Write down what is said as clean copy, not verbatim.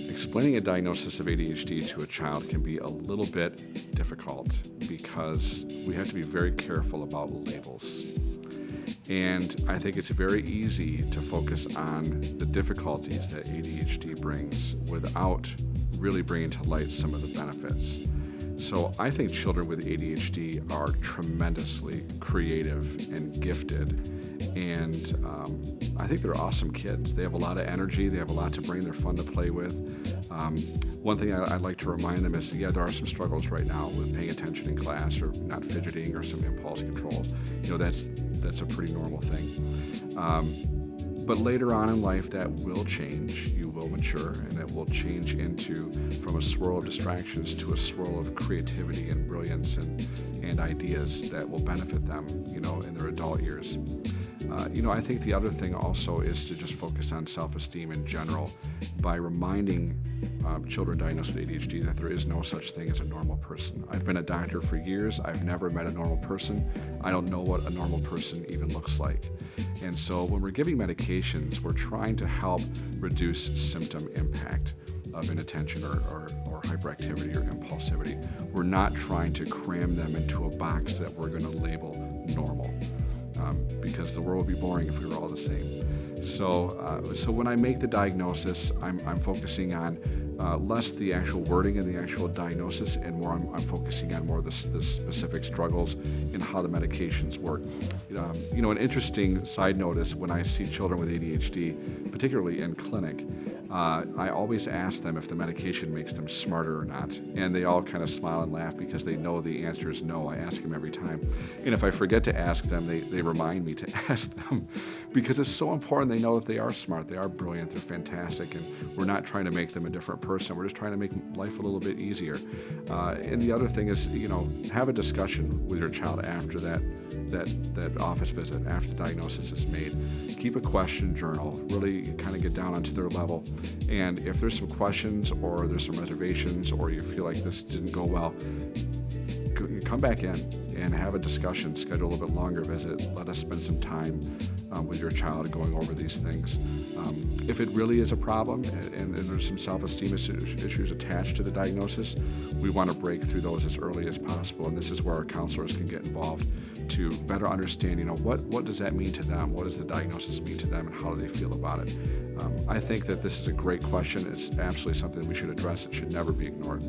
Explaining a diagnosis of ADHD to a child can be a little bit difficult because we have to be very careful about labels. And I think it's very easy to focus on the difficulties that ADHD brings without really bringing to light some of the benefits. So I think children with ADHD are tremendously creative and gifted. And I think they're awesome kids. They have a lot of energy. They have a lot to bring. They're fun to play with. One thing I'd like to remind them is, there are some struggles right now with paying attention in class or not fidgeting or some impulse controls. That's a pretty normal thing. But later on in life, that will change. You will mature, and it will change from a swirl of distractions to a swirl of creativity and brilliance and ideas that will benefit them, in their adult years. I think the other thing also is to just focus on self-esteem in general by reminding children diagnosed with ADHD that there is no such thing as a normal person. I've been a doctor for years. I've never met a normal person. I don't know what a normal person even looks like. And so when we're giving medications, we're trying to help reduce symptom impact of inattention or hyperactivity or impulsivity. We're not trying to cram them into a box that we're going to label normal. Because the world would be boring if we were all the same. So when I make the diagnosis, I'm focusing on less the actual wording and the actual diagnosis, and more I'm focusing on more of the specific struggles and how the medications work. An interesting side note is when I see children with ADHD, particularly in clinic, I always ask them if the medication makes them smarter or not. And they all kind of smile and laugh because they know the answer is no. I ask them every time. And if I forget to ask them, they remind me to ask them because it's so important. They know that they are smart, they are brilliant, they're fantastic, and we're not trying to make them a different person. We're just trying to make life a little bit easier. And the other thing is, have a discussion with your child after that office visit, after the diagnosis is made. Keep a question journal, really kind of get down onto their level. And if there's some questions or there's some reservations or you feel like this didn't go well, come back in and have a discussion, schedule a little bit longer visit. Let us spend some time with your child going over these things. If it really is a problem and there's some self-esteem issues attached to the diagnosis, we want to break through those as early as possible. And this is where our counselors can get involved to better understand, what does that mean to them? What does the diagnosis mean to them, and how do they feel about it? I think that this is a great question. It's absolutely something we should address. It should never be ignored.